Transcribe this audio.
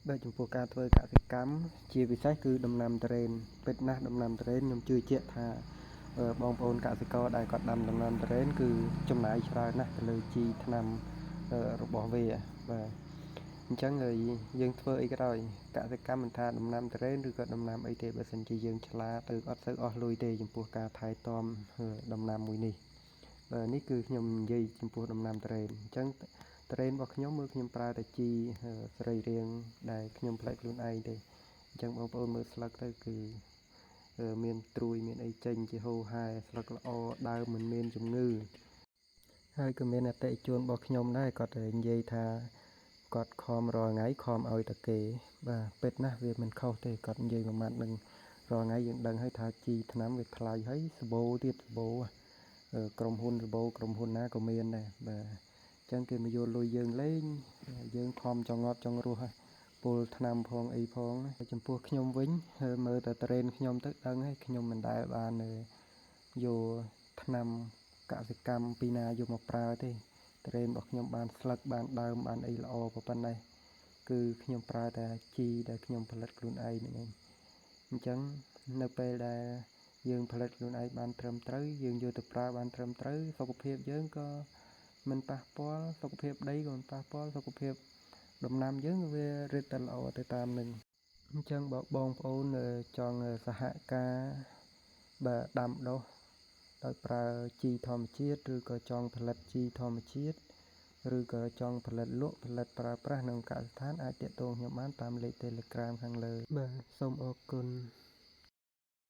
Bởiចំពោះការធ្វើកសិកម្មជាពិសេសគឺដំណាំទុរេនពិតណាស់ដំណាំទុរេនខ្ញុំជឿជាក់ថាបងប្អូនកសិករដែលគាត់ដាំដំណាំទុរេនគឺចំណាយច្រើនណាស់ទៅលើជីថ្នាំរបស់វាបាទអញ្ចឹងយើងធ្វើអីក៏ដោយកសិកម្មមិនថាដំណាំទុរេនឬក៏ដំណាំអីទេបើសិនជាយើងឆ្លាតទៅអត់សូវអស់លុយទេចំពោះការថែទាំដំណាំមួយនេះនេះគឺខ្ញុំនិយាយចំពោះដំណាំទុរេនអញ្ចឹងទុរេនរបស់ខ្ញុំមើលខ្ញុំប្រើតែជីសរីរាង្គដែលខ្ញុំផលិតខ្លួនឯងទេអញ្ចឹងបងប្អូនមើលស្លឹកទៅគឺមានត្រួយមានអីចេញជាហូរហែស្លឹកល្អដើមមិនមានជំងឺហើយក៏មានអតិថិជនរបស់ខ្ញុំដែរគាត់និយាយថាគាត់ខំរាល់ថ្ងៃខំឲ្យតែគេបាទពិតណាស់វាមិនខុសទេគាត់និយាយមួយម៉ាត់នឹងរាល់ថ្ងៃយើងដឹងហើយថាជីថ្នាំវាថ្លៃហើយសបូទៀតសបូក្រុមហ៊ុនសបូក្រុមហ៊ុនណាក៏មានដែរបាទអញ្ចឹងគេមកយកលុយយើងលេងយើងខំចង់ងាប់ចង់រស់ហើយពុលថ្នាំផងអីផងចំពោះខ្ញុំវិញមើលតែត្រេនខ្ញុំទៅដឹងហើយខ្ញុំមិនដែលបានយកថ្នាំកសិកម្មពីណាយកមកប្រើទេត្រេនរបស់ខ្ញុំបានស្លឹកបានដើមបានអីល្អប៉ុណ្ណេះគឺខ្ញុំប្រើតែជីដែលខ្ញុំផលិតខ្លួនឯងហ្នឹងឯងអញ្ចឹងនៅពេលដែលយើងផលិតខ្លួនឯងបានត្រឹមត្រូវយើងយកទៅប្រើបានត្រឹមត្រូវសុខភាពយើងក៏មិនប៉ះពាល់សុខភាពដីក៏មិនប៉ះពាល់សុខភាពដំណាំយើងវារឹតតែល្អទៅតាមនឹងអញ្ចឹងបើបងប្អូនចង់សហការបាទដាំដុះដោយប្រើជីធម្មជាតិឬក៏ចង់ផលិតជីធម្មជាតិឬក៏ចង់ផលិតលក់ផលិតប្រើប្រាស់ក្នុងកសិដ្ឋានអាចទាក់ទងខ្ញុំបានតាមលេខ Telegram ខាងលើបាទសូមអរគុណ